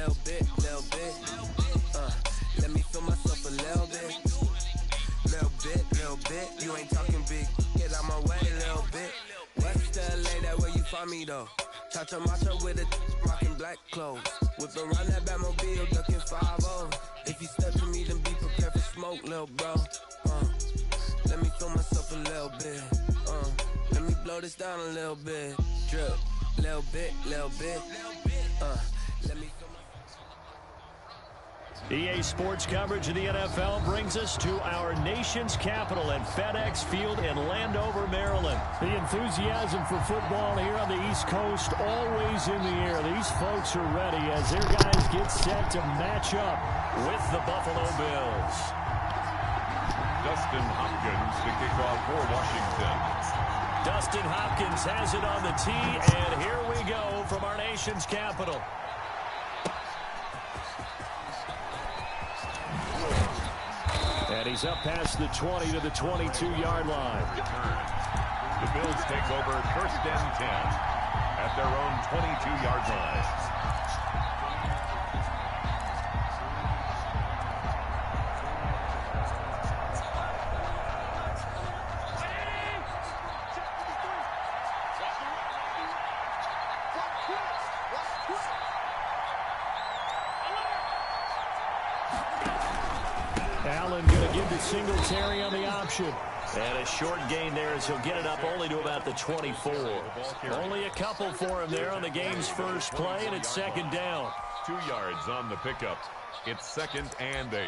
little bit. Let me feel myself a little bit. Little bit. You ain't talking big. Get out my way, little bit. West LA, that where you find me though. Cha-cha matcha with a rockin' black clothes. Whip around that Batmobile, ducking 5-0. If you step to me, then be prepared for smoke, little bro. Let me feel myself a little bit. Let me blow this down a little bit. Drip, little bit. Let me feel EA Sports coverage of the NFL brings us to our nation's capital at FedEx Field in Landover, Maryland. The enthusiasm for football here on the East Coast always in the air. These folks are ready as their guys get set to match up with the Buffalo Bills. Dustin Hopkins to kick off for Washington. Dustin Hopkins has it on the tee, and here we go from our nation's capital. And he's up past the 20 to the 22-yard line. The Bills take over 1st and 10 at their own 22-yard line. Allen going to give to Singletary on the option. And a short gain there as he'll get it up only to about the 24. Only a couple for him there on the game's first play, and it's 2nd down. 2 yards on the pickup. It's 2nd and 8.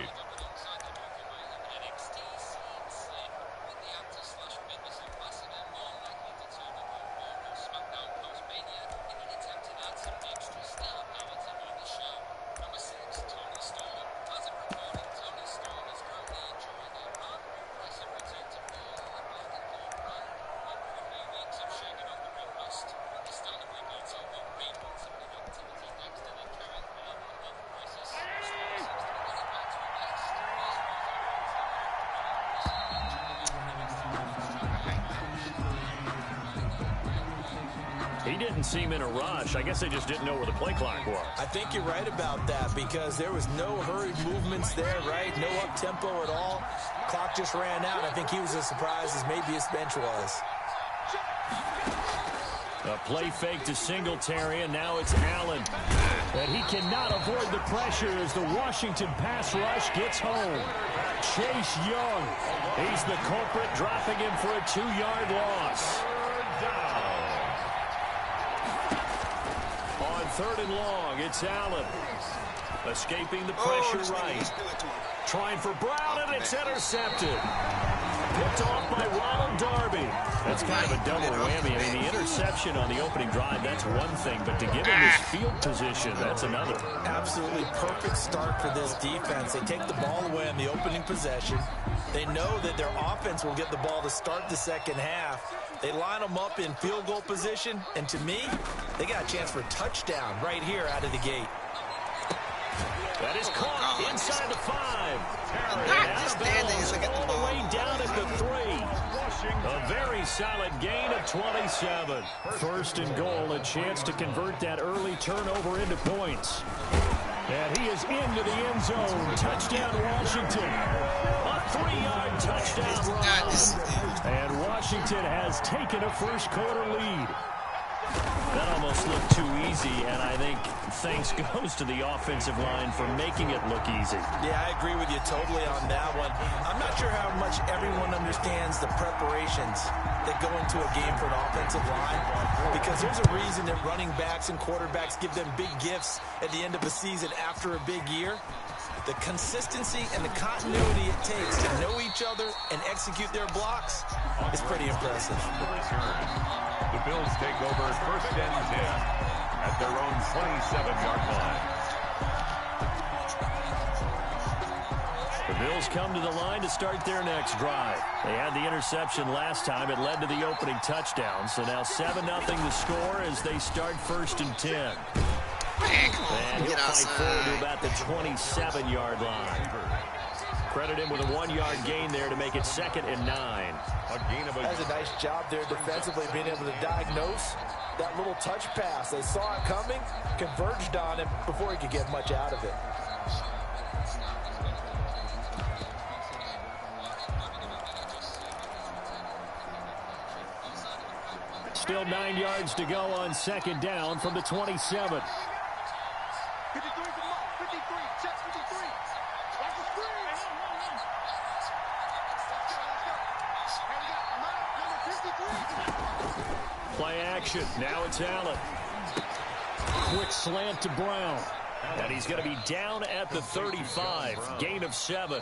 He didn't seem in a rush. I guess they just didn't know where the play clock was. I think you're right about that because there was no hurried movements there, right? No up-tempo at all. Clock just ran out. I think he was as surprised as maybe his bench was. A play fake to Singletary, and now it's Allen. But he cannot avoid the pressure as the Washington pass rush gets home. Chase Young, he's the culprit, dropping him for a 2-yard loss. On 3rd and long, it's Allen. Escaping the pressure right. Trying for Brown, and it's intercepted. Picked off by Ronald Darby. That's kind of a double whammy. I mean, the interception on the opening drive, that's one thing, but to give him his field position, that's another. Absolutely perfect start for this defense. They take the ball away on the opening possession. They know that their offense will get the ball to start the second half. They line them up in field goal position, and to me, they got a chance for a touchdown right here out of the gate. That is caught inside the 5. All the way down at the 3. A very solid gain of 27. 1st and goal, a chance to convert that early turnover into points. And he is into the end zone. Touchdown, Washington. A 3-yard touchdown run. And Washington has taken a first-quarter lead. That almost looked too easy, and I think thanks goes to the offensive line for making it look easy. Yeah, I agree with you totally on that one. I'm not sure how much everyone understands the preparations that go into a game for an offensive line, because there's a reason that running backs and quarterbacks give them big gifts at the end of a season after a big year. The consistency and the continuity it takes to know each other and execute their blocks is pretty impressive. The Bills take over 1st and 10 at their own 27-yard line. The Bills come to the line to start their next drive. They had the interception last time. It led to the opening touchdown. So now 7-0 the score as they start 1st and 10. Man, come on, and he'll fight forward to about the 27-yard line. Credit him with a 1-yard gain there to make it 2nd and 9. That's a nice job there defensively, being able to diagnose that little touch pass. They saw it coming, converged on him before he could get much out of it. Still 9 yards to go on 2nd down from the 27. 53, check 53. That's a screen. Play action. Now it's Allen. Quick slant to Brown. And he's going to be down at the 35. Gain of 7.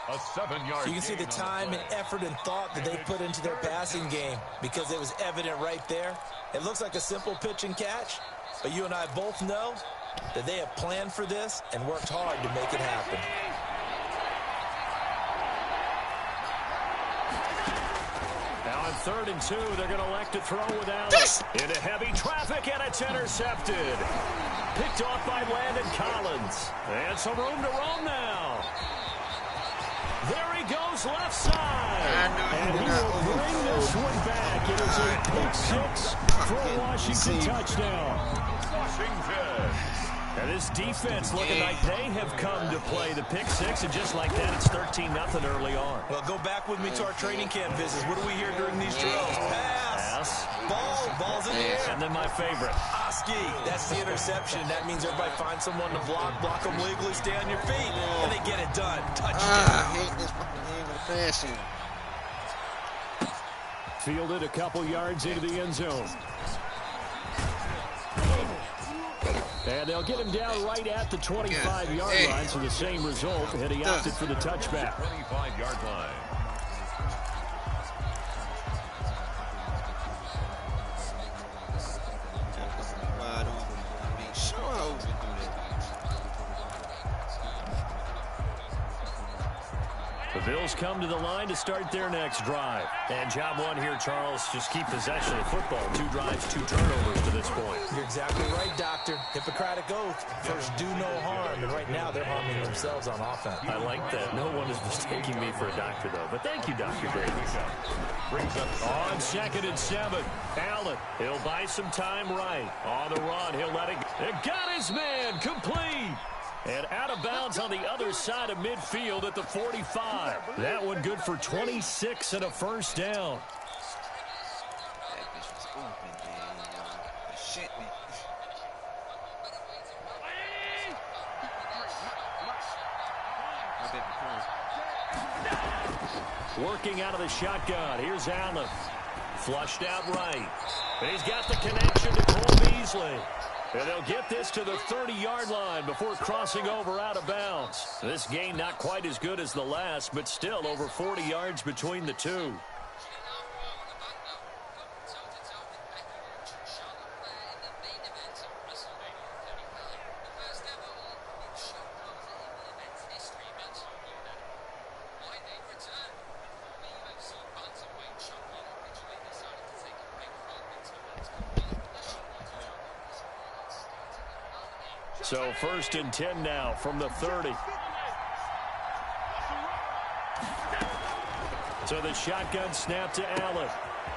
A 7-yard. You can see the time and effort and thought that they put into their passing game because it was evident right there. It looks like a simple pitch and catch, but you and I both know that they have planned for this and worked hard to make it happen. Now on 3rd and 2, they're going to elect to throw with Allen. Into heavy traffic, and it's intercepted. Picked off by Landon Collins. And some room to roam now. There he goes, left side. And he will bring this one back. It is a pick 6 for a Washington touchdown. Washington. And this defense looking like they have come to play the pick 6, and just like that, it's 13-0 early on. Well, go back with me to our training camp visits. What do we hear during these drills? Pass. Ball's in the air. And then my favorite. Oski, that's the interception. That means everybody finds someone to block them legally, stay on your feet, and they get it done. Touchdown. I hate this fucking game of the passing. Fielded a couple yards into the end zone. And they'll get him down right at the 25-yard line, so the same result, and he opted for the touchback. 25-yard line. The Bills come to the line to start their next drive. And job one here, Charles, just keep possession of the football. 2 drives, 2 turnovers to this point. You're exactly right, Doctor. Hippocratic oath. First, do no harm. And right now, they're harming themselves on offense. I like that. No one is mistaking me for a doctor, though. But thank you, Dr. Davis. Brings up On 2nd and 7, Allen. He'll buy some time right. On the run, he'll let it go. It got his man complete. And out of bounds on the other side of midfield at the 45. That one good for 26 and a first down. Working out of the shotgun. Here's Allen. Flushed out right. And he's got the connection to Cole Beasley. And they'll get this to the 30-yard line before crossing over out of bounds. This gain not quite as good as the last, but still over 40 yards between the two. So 1st and 10 now from the 30. So the shotgun snap to Allen.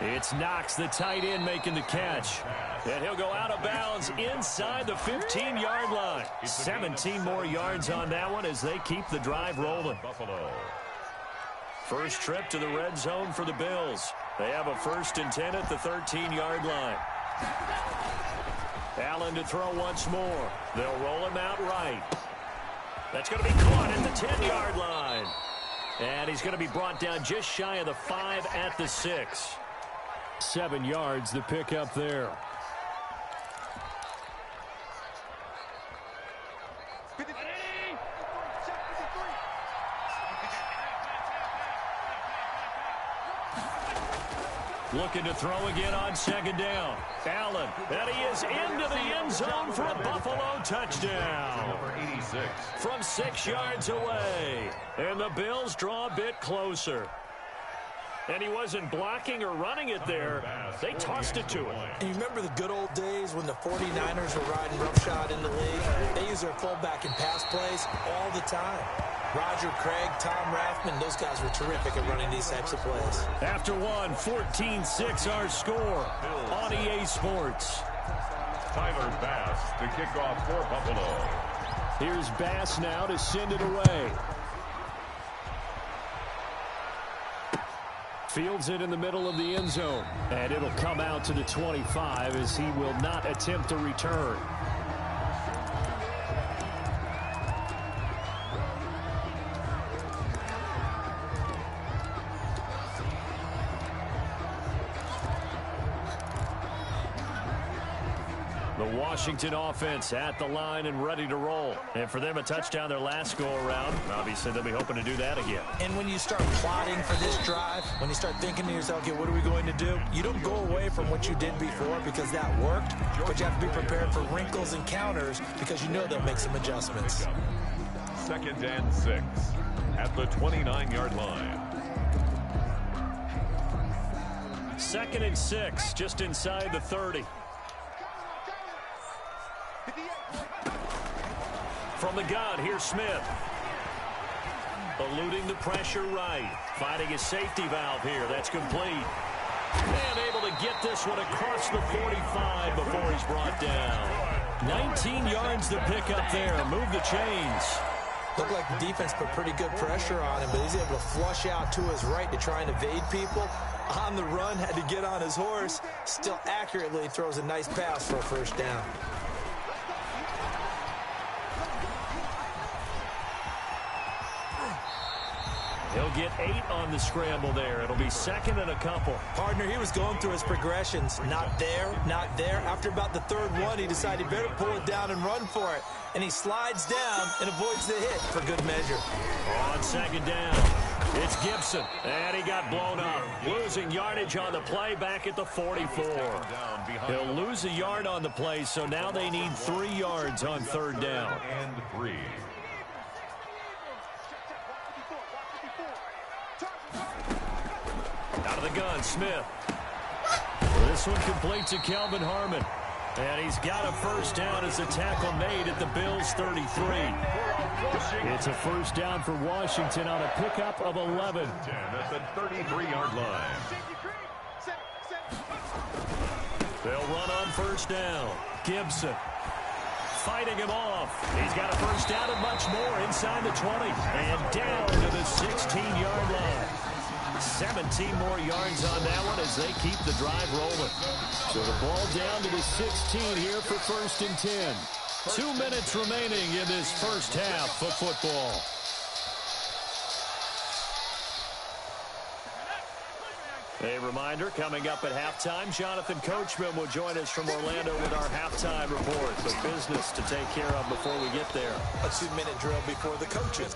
It's Knox, the tight end, making the catch. And he'll go out of bounds inside the 15-yard line. 17 more yards on that one as they keep the drive rolling. Buffalo. First trip to the red zone for the Bills. They have a 1st and 10 at the 13-yard line. Allen to throw once more. They'll roll him out right. That's going to be caught at the 10-yard line. And he's going to be brought down just shy of the 5 at the 6. 7 yards, the pickup there. Looking to throw again on 2nd down. Allen, and he is into the end zone for a Buffalo touchdown. Number 86. From 6 yards away. And the Bills draw a bit closer. And he wasn't blocking or running it there. They tossed it to him. And you remember the good old days when the 49ers were riding roughshod in the league? They use their fullback in pass plays all the time. Roger Craig, Tom Rathman, those guys were terrific at running these types of plays. After one, 14-6 our score on EA Sports. Tyler Bass to kick off for Buffalo. Here's Bass now to send it away. Fields it in the middle of the end zone. And it'll come out to the 25 as he will not attempt to return. The Washington offense at the line and ready to roll. And for them, a touchdown their last go-around. Obviously, they'll be hoping to do that again. And when you start plotting for this drive, when you start thinking to yourself, okay, what are we going to do? You don't go away from what you did before because that worked, but you have to be prepared for wrinkles and counters because you know they'll make some adjustments. 2nd and 6 at the 29-yard line. 2nd and 6, just inside the 30. From the gun, here's Smith. Eluding the pressure right. Finding his safety valve here. That's complete. And able to get this one across the 45 before he's brought down. 19 yards to pick up there. Move the chains. Looked like the defense put pretty good pressure on him, but he's able to flush out to his right to try and evade people. On the run, had to get on his horse. Still accurately throws a nice pass for a first down. He'll get 8 on the scramble there. It'll be 2nd and a couple. Partner, he was going through his progressions. Not there, not there. After about the 3rd one, he decided he better pull it down and run for it. And he slides down and avoids the hit for good measure. On 2nd down, it's Gibson. And he got blown up. Losing yardage on the play back at the 44. He'll lose a yard on the play, so now they need 3 yards on 3rd down. And 3. Out of the gun, Smith. This one complete to Kelvin Harmon. And he's got a first down as a tackle made at the Bills' 33. It's a first down for Washington on a pickup of 11. At the 33-yard line. They'll run on first down. Gibson fighting him off. He's got a first down and much more inside the 20. And down to the 16-yard line. 17 more yards on that one as they keep the drive rolling. So the ball down to the 16 here for 1st and 10. 2 minutes remaining in this first half of football. A reminder, coming up at halftime, Jonathan Coachman will join us from Orlando with our halftime report. But business to take care of before we get there. A 2-minute drill before the coaches.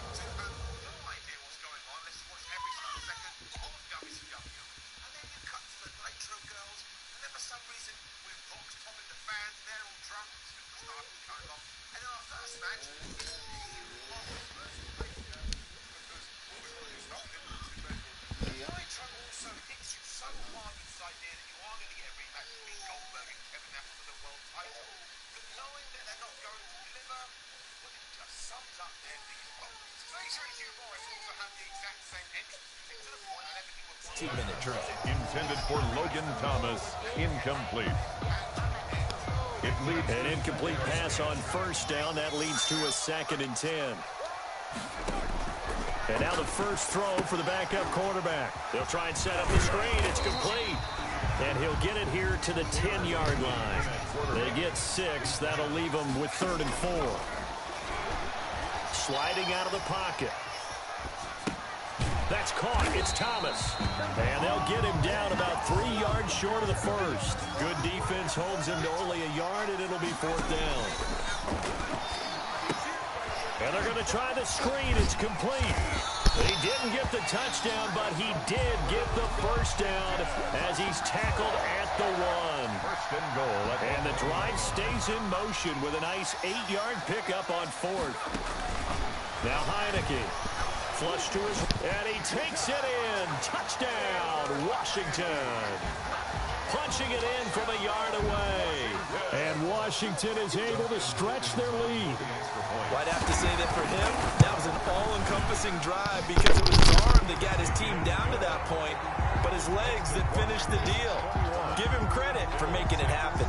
Intended for Logan Thomas. Incomplete. It leads an incomplete pass on first down. That leads to a 2nd and 10. And now the first throw for the backup quarterback. They'll try and set up the screen. It's complete. And he'll get it here to the 10-yard line. They get 6. That'll leave them with 3rd and 4. Sliding out of the pocket. That's caught. It's Thomas. And they'll get him down about 3 yards short of the first. Good defense holds him to only a yard, and it'll be 4th down. And they're going to try the screen. It's complete. He didn't get the touchdown, but he did get the first down as he's tackled at the 1. First and goal. And the drive stays in motion with a nice 8-yard pickup on 4th. Now Heineke. Flush to his, and he takes it in. Touchdown, Washington. Punching it in from a yard away. And Washington is able to stretch their lead. Well, I'd have to say that for him, that was an all-encompassing drive because it was his arm that got his team down to that point, but his legs that finished the deal. Give him credit for making it happen.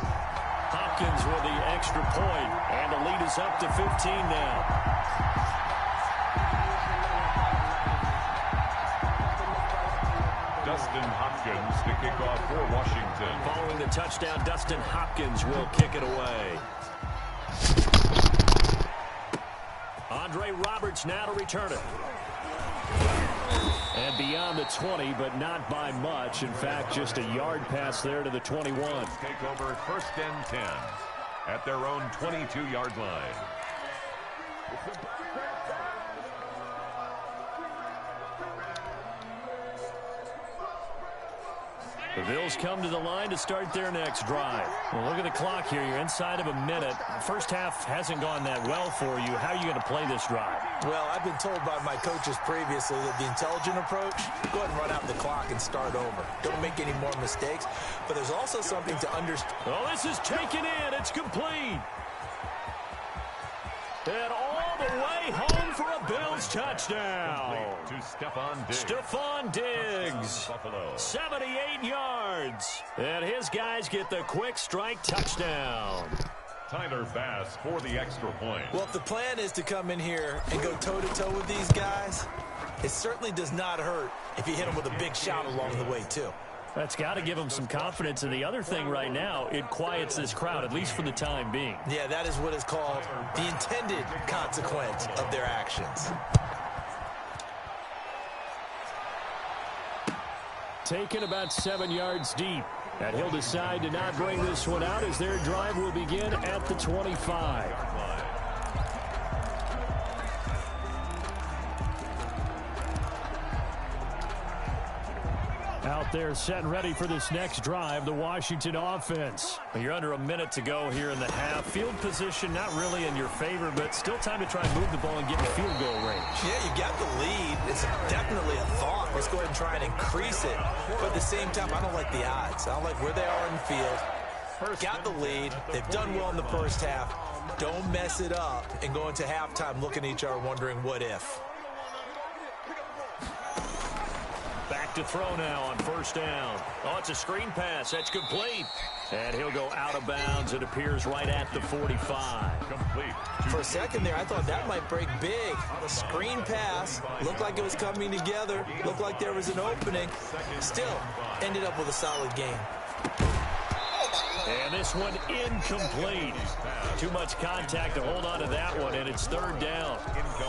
Hopkins with the extra point, and the lead is up to 15 now. Dustin Hopkins to kick off for Washington. Following the touchdown, Dustin Hopkins will kick it away. Andre Roberts now to return it. And beyond the 20, but not by much. In fact, just a yard pass there to the 21. Take over 1st and 10 at their own 22-yard line. The Bills come to the line to start their next drive. Well, look at the clock here. You're inside of a minute. First half hasn't gone that well for you. How are you going to play this drive? Well, I've been told by my coaches previously that the intelligent approach, go ahead and run out the clock and start over. Don't make any more mistakes. But there's also something to understand. Oh, this is taken in. It's complete. And all the way home for a Bills touchdown. To Stephon Diggs. Stephon Diggs. Buffalo. 78 yards. And his guys get the quick strike touchdown. Tyler Bass for the extra point. Well, if the plan is to come in here and go toe-to-toe with these guys, it certainly does not hurt if you hit them with a big shot along the way, too. That's got to give them some confidence. And the other thing right now, it quiets this crowd, at least for the time being. Yeah, that is what is called the intended consequence of their actions. Taken about 7 yards deep. And he'll decide to not bring this one out as their drive will begin at the 25. Out there set and ready for this next drive, the Washington offense. You're under a minute to go here in the half. Field position not really in your favor, but still time to try and move the ball and get in field goal range. Yeah, you got the lead. It's definitely a thought. Let's go ahead and try and increase it. But at the same time, I don't like the odds. I don't like where they are in the field. Got the lead. They've done well in the first half. Don't mess it up and go into halftime looking at each other wondering what if. Back to throw now on 1st down. Oh, it's a screen pass. That's complete. And he'll go out of bounds. It appears right at the 45. Complete. For a second there, I thought that might break big. The screen pass looked like it was coming together. Looked like there was an opening. Still, ended up with a solid game. And this one incomplete. Too much contact to hold on to that one, and it's 3rd down.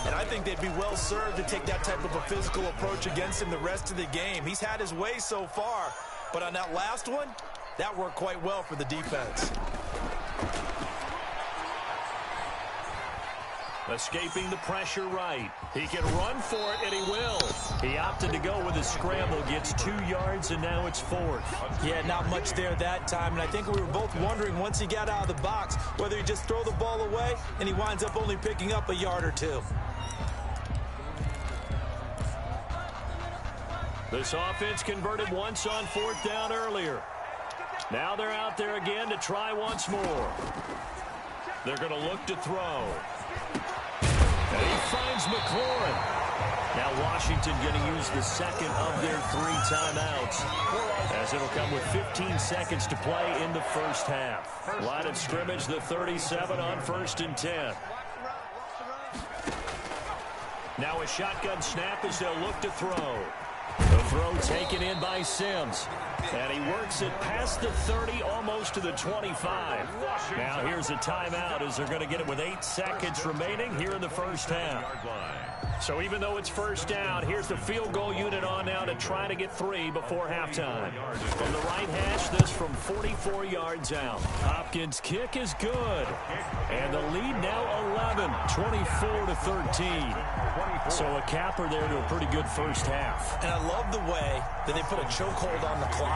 And I think they'd be well served to take that type of a physical approach against him the rest of the game. He's had his way so far, but on that last one, that worked quite well for the defense. Escaping the pressure right. He can run for it, and he will. He opted to go with his scramble, gets 2 yards, and now it's 4th. Yeah, not much there that time, and I think we were both wondering once he got out of the box whether he'd just throw the ball away, and he winds up only picking up a yard or 2. This offense converted once on 4th down earlier. Now they're out there again to try once more. They're going to look to throw. And he finds McLaurin. Now Washington going to use the second of their 3 timeouts, as it'll come with 15 seconds to play in the first half. Line of scrimmage, the 37 on 1st and 10. Now a shotgun snap as they'll look to throw. The throw taken in by Sims. And he works it past the 30, almost to the 25. Now here's a timeout as they're going to get it with 8 seconds remaining here in the first half. So even though it's 1st down, here's the field goal unit on now to try to get 3 before halftime. From the right hash, this from 44 yards out. Hopkins' kick is good. And the lead now 11, 24-13. So a capper there to a pretty good first half. And I love the way that they put a chokehold on the clock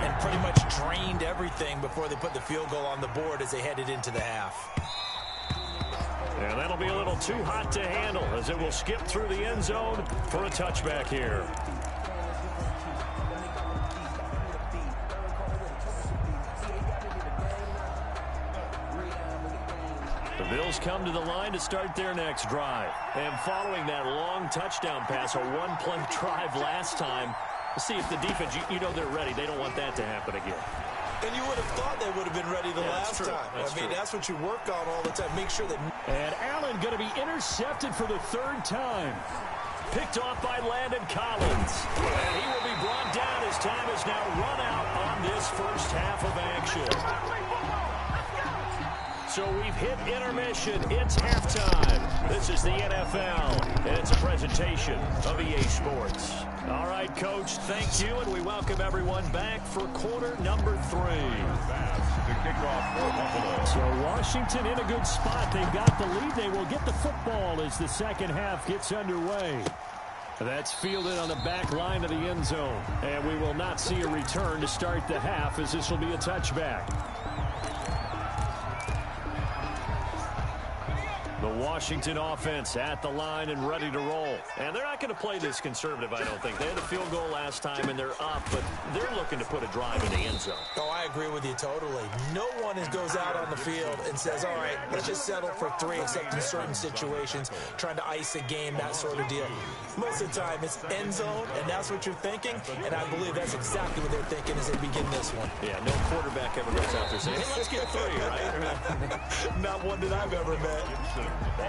and pretty much drained everything before they put the field goal on the board as they headed into the half. And that'll be a little too hot to handle as it will skip through the end zone for a touchback here. The Bills Bills come to the line to start their next drive. And following that long touchdown pass, a one-play drive last time, let's see if the defense, you know they're ready. They don't want that to happen again. And you would have thought they would have been ready the last time. That's what you work on all the time. Make sure that... And Allen going to be intercepted for the third time. Picked off by Landon Collins. And he will be brought down. His time is now run out on this first half of action. So we've hit intermission. It's halftime. This is the NFL, and it's a presentation of EA Sports. All right, Coach, thank you, and we welcome everyone back for quarter number 3. The kickoff for Buffalo. So Washington in a good spot. They've got the lead. They will get the football as the second half gets underway. That's fielded on the back line of the end zone. And we will not see a return to start the half, as this will be a touchback. The Washington offense at the line and ready to roll. And they're not going to play this conservative, I don't think. They had a field goal last time, and they're up, but they're looking to put a drive in the end zone. Oh, I agree with you totally. No one goes out on the field and says, all right, let's just settle for 3, except in certain situations, trying to ice a game, that sort of deal. Most of the time, it's end zone, and that's what you're thinking, and I believe that's exactly what they're thinking as they begin this one. Yeah, no quarterback ever goes out there saying, hey, let's get 3, right? Not one that I've ever met.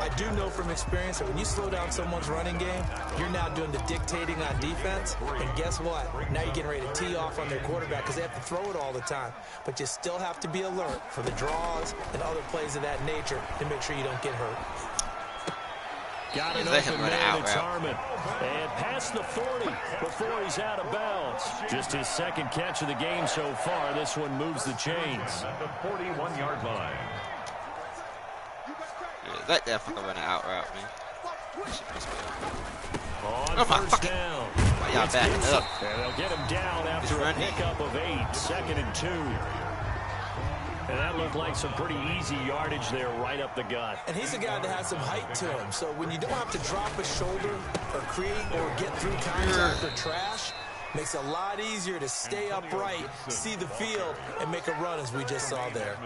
I do know from experience that when you slow down someone's running game, you're now doing the dictating on defense. And guess what? Now you're getting ready to tee off on their quarterback because they have to throw it all the time. But you still have to be alert for the draws and other plays of that nature to make sure you don't get hurt. Got an open man, it's Harmon. And past the 40 before he's out of bounds. Just his second catch of the game so far. This one moves the chains. At the 41-yard line. That definitely went an out route, man. On first down. Why y'all backing up? And they'll get him down after a pickup of 8. 2nd and 2. And that looked like some pretty easy yardage there right up the gut. And he's a guy that has some height to him. So when you don't have to drop a shoulder or create or get through contact or trash, makes it a lot easier to stay upright, see the field, and make a run as we just saw there.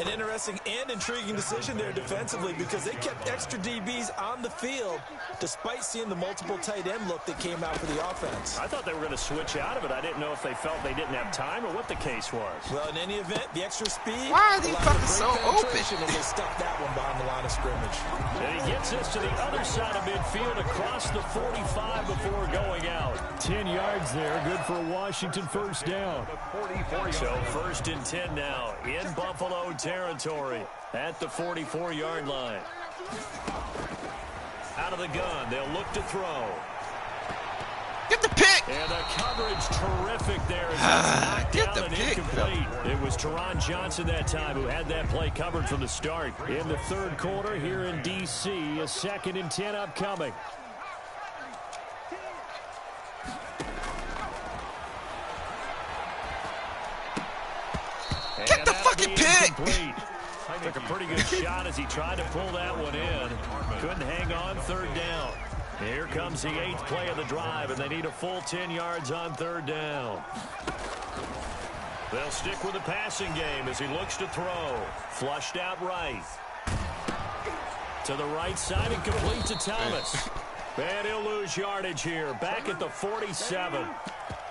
An interesting and intriguing decision there defensively because they kept extra DBs on the field despite seeing the multiple tight end look that came out for the offense. I thought they were going to switch out of it. I didn't know if they felt they didn't have time or what the case was. Well, in any event, the extra speed. Why are they fucking so open? As they stuck that one behind the line of scrimmage. And he gets us to the other side of midfield across the 45 before going out. 10 yards there, good for a Washington first down. So 1st and 10 now in Buffalo territory at the 44-yard line. Out of the gun, they'll look to throw. Get the pick! And the coverage terrific there. Knocked Get down the and pick, incomplete. It was Teron Johnson that time who had that play covered from the start. In the third quarter here in D.C., a 2nd and 10 upcoming. Get the fucking pick! Took a pretty good shot as he tried to pull that one in. Couldn't hang on 3rd down. Here comes the 8th play of the drive, and they need a full 10 yards on 3rd down. They'll stick with the passing game as he looks to throw. Flushed out right. To the right side and complete to Thomas. And he'll lose yardage here. Back at the 47.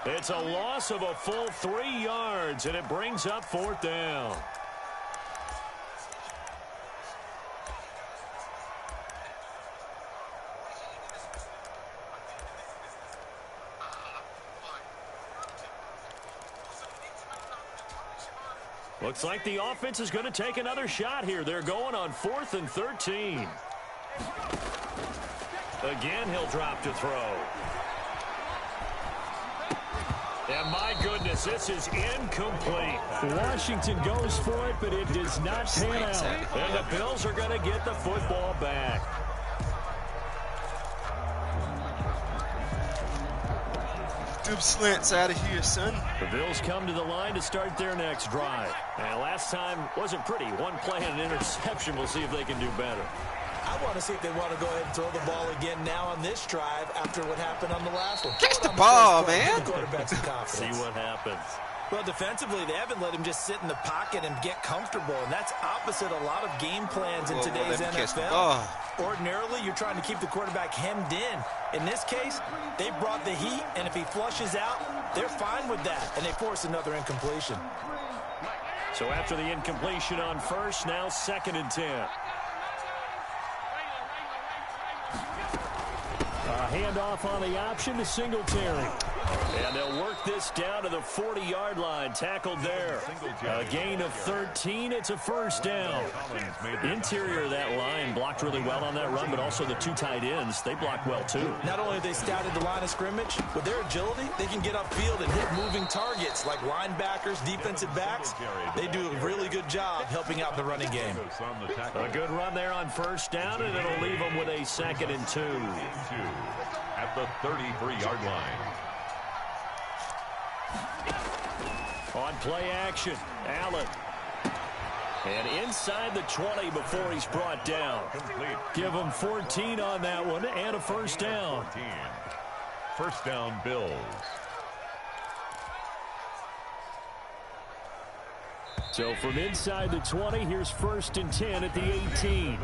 It's a loss of a full 3 yards, and it brings up 4th down. Looks like the offense is going to take another shot here. They're going on 4th and 13. Again, he'll drop to throw. And my goodness, this is incomplete. Washington goes for it, but it does not pan out. And the Bills are going to get the football back. Them slants out of here, son. The Bills come to the line to start their next drive. And last time wasn't pretty. One play and an interception. We'll see if they can do better. I want to see if they want to go ahead and throw the ball again now on this drive after what happened on the last one. Catch the ball, man. The quarterback's confidence. See what happens. Well, defensively, they haven't let him just sit in the pocket and get comfortable, and that's opposite a lot of game plans in today's NFL. Ordinarily, you're trying to keep the quarterback hemmed in. In this case, they brought the heat, and if he flushes out, they're fine with that, and they force another incompletion. So after the incompletion on first, now 2nd and 10. A handoff on the option to Singletary. And they'll work this down to the 40-yard line. Tackled there. A gain of 13. It's a first down. Interior of that line blocked really well on that run, but also the 2 tight ends, they blocked well too. Not only have they scouted the line of scrimmage, with their agility, they can get upfield and hit moving targets like linebackers, defensive backs. They do a really good job helping out the running game. A good run there on first down, and it'll leave them with a 2nd and 2. At the 33-yard line. On play action, Allen. And inside the 20 before he's brought down. Give him 14 on that one and a first down. First down, Bills. So from inside the 20, here's 1st and 10 at the 18.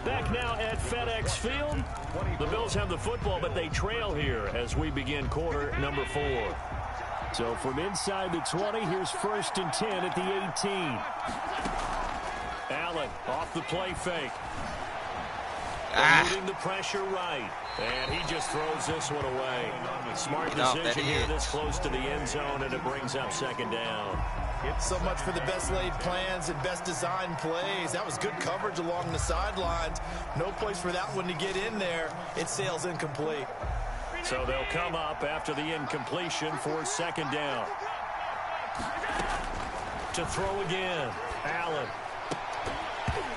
Back now at FedEx Field. The Bills have the football, but they trail here as we begin quarter number 4. So from inside the 20, here's 1st and 10 at the 18. Allen off the play fake. Moving the pressure right. And he just throws this one away. Smart decision here this close to the end zone, and it brings up 2nd down. So much for the best laid plans and best designed plays. That was good coverage along the sidelines. No place for that one to get in there. It sails incomplete. So they'll come up after the incompletion for 2nd down. To throw again. Allen.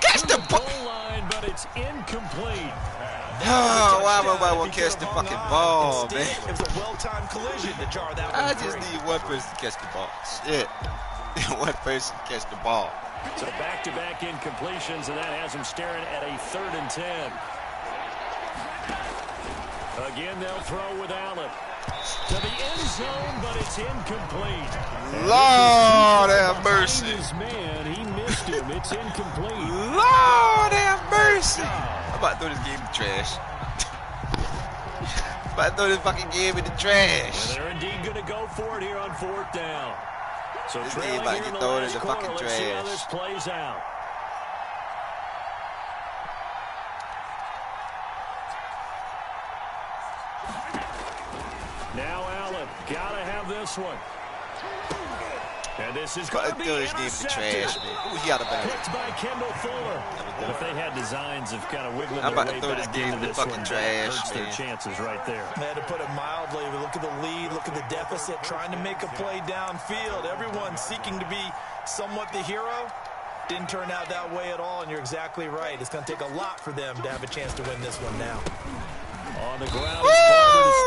Catch the goal line, but it's incomplete. Oh, why would I want to catch the fucking ball, man? It was a well-timed collision to jar that one. I just need one person to catch the ball. Shit. One person to catch the ball. So back-to-back incompletions, and that has him staring at a 3rd and 10. Again, they'll throw with Allen. To the end zone, but it's incomplete. Lord have mercy. Man, he missed him. It's incomplete. Lord have mercy. I'm about to throw this game in the trash. I'm about to throw this fucking game in the trash. And they're indeed going to go for it here on 4th down. So this trailing game about here to in get the thrown in last the quarter. fucking Let's see how trash. this plays out. Now Allen, gotta have this one. And this is going to be intercepted. Picked by Kendall Fuller. And if they had designs of kind of wiggling their way back into this one, that hurts their chances right there. They had to put it mildly. Look at the lead, look at the deficit, trying to make a play downfield. Everyone seeking to be somewhat the hero. Didn't turn out that way at all, and you're exactly right. It's going to take a lot for them to have a chance to win this one now. On the ground,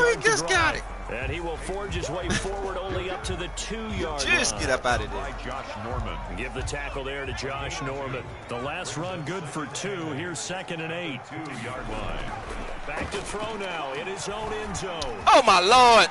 he just got it. And he will forge his way forward only up to the 2-yard line. Just get up out of there. Josh Norman. Give the tackle there to Josh Norman. The last run good for 2. Here's 2nd and 8. 2-yard line. Back to throw now in his own end zone. Oh, my Lord.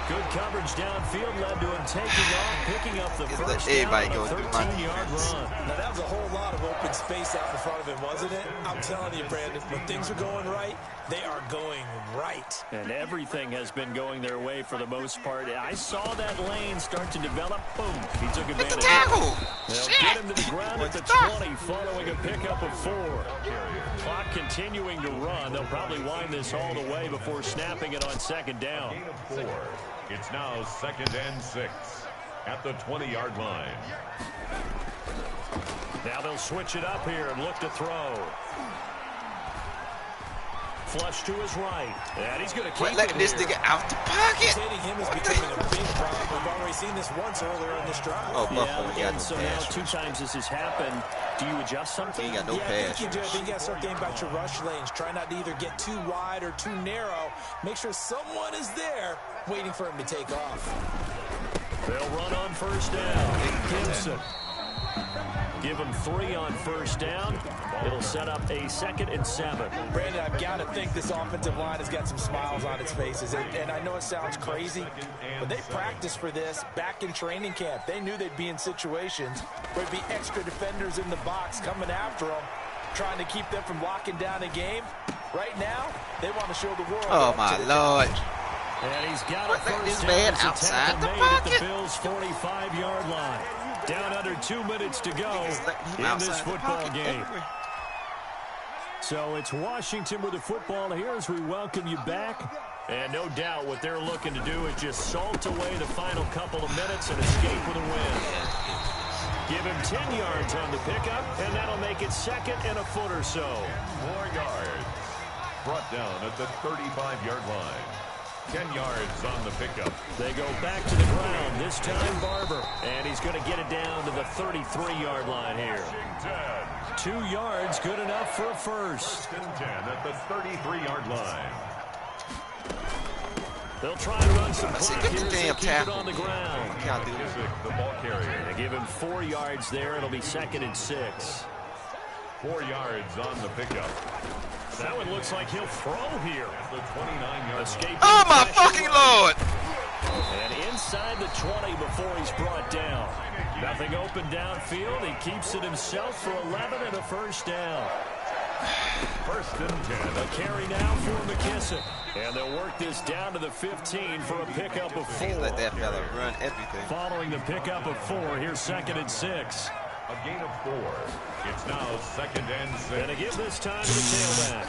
Good coverage downfield led to him taking off, picking up the first down on a 13-yard run. Now, that was a whole lot of open space out in front of him, wasn't it? I'm telling you, Brandon, when things are going right, they are going right. And everything has been going their way for the most part. I saw that lane start to develop. Boom. He took advantage. It's a tackle. They'll get him to the ground at the 20 following a pickup of 4. Clock continuing to run. They'll probably wind this all the way before snapping it on 2nd down. Gain of 4. It's now 2nd and 6 at the 20-yard line. Now they'll switch it up here and look to throw. Flush to his right. And he's going to keep letting this nigga out the pocket. Hitting him is becoming a big problem. We've already seen this once earlier in this drive. Oh, Buffalo, yeah, and so now 2 times this has happened. Do you adjust something? He ain't got no I pass. think you do. I think you got to start getting about your rush lanes. Try not to either get too wide or too narrow. Make sure someone is there waiting for him to take off. They'll run on first down. Gibson. Give him 3 on first down. It'll set up a 2nd and 7. Brandon, I've got to think this offensive line has got some smiles on its faces. And I know it sounds crazy, but they practiced for this back in training camp. They knew they'd be in situations where there'd be extra defenders in the box coming after them, trying to keep them from locking down a game. Right now, they want to show the world. Oh, my Lord. And he's got a first this down man as a outside the tackle made at pocket. the Bills' 45-yard line. Down under 2 minutes to go in this football game. So it's Washington with the football here as we welcome you back. And no doubt what they're looking to do is just salt away the final couple of minutes and escape with a win. Give him 10 yards on the pickup, and that'll make it 2nd and a foot or so. 4 yards. Brought down at the 35-yard line. 10 yards on the pickup. They go back to the ground, this time Barber. And he's going to get it down to the 33-yard line here. 2 yards, good enough for a first. 10 at the 33-yard line. They'll try and run some clock Get here the as they damn keep it tackle. on the ground. McKissick, the ball carrier. They give him 4 yards there. It'll be 2nd and 6. 4 yards on the pickup. That one looks like he'll throw here. The 29-yard Escaping Oh, my pressure fucking run. Lord. And inside the 20 before he's brought down. Nothing open downfield. He keeps it himself for 11 and a first down. 1st and 10. A carry now for McKissick. And they'll work this down to the 15 for a pickup of 4. Let that fella run everything. Following the pickup of 4, here's 2nd and 6. A gain of 4. It's now 2nd and 6. And again this time to the tailback.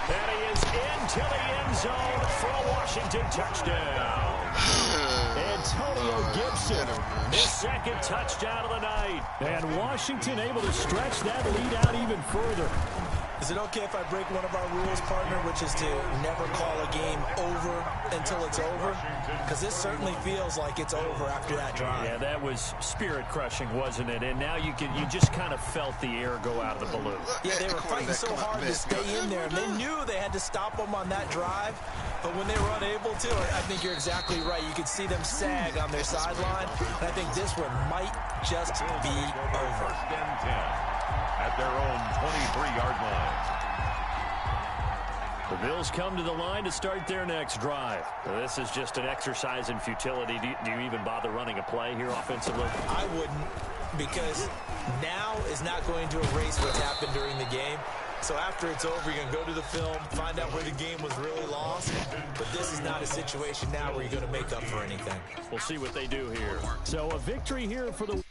And he is into the end zone for a Washington touchdown. Antonio Gibson, his 2nd touchdown of the night. And Washington able to stretch that lead out even further. Is it okay if I break one of our rules, partner, which is to never call a game over until it's over? Because this certainly feels like it's over after that drive. Yeah, that was spirit-crushing, wasn't it? And now you just kind of felt the air go out of the balloon. Yeah, they were fighting so hard to stay in there, and they knew they had to stop them on that drive. But when they were unable to, I think you're exactly right. You could see them sag on their sideline. And I think this one might just be over. 1st and 10. At their own 23-yard line. The Bills come to the line to start their next drive. This is just an exercise in futility. Do you even bother running a play here offensively? I wouldn't, because now is not going to erase what's happened during the game. So after it's over, you're going to go to the film, find out where the game was really lost. But this is not a situation now where you're going to make up for anything. We'll see what they do here. So a victory here for the...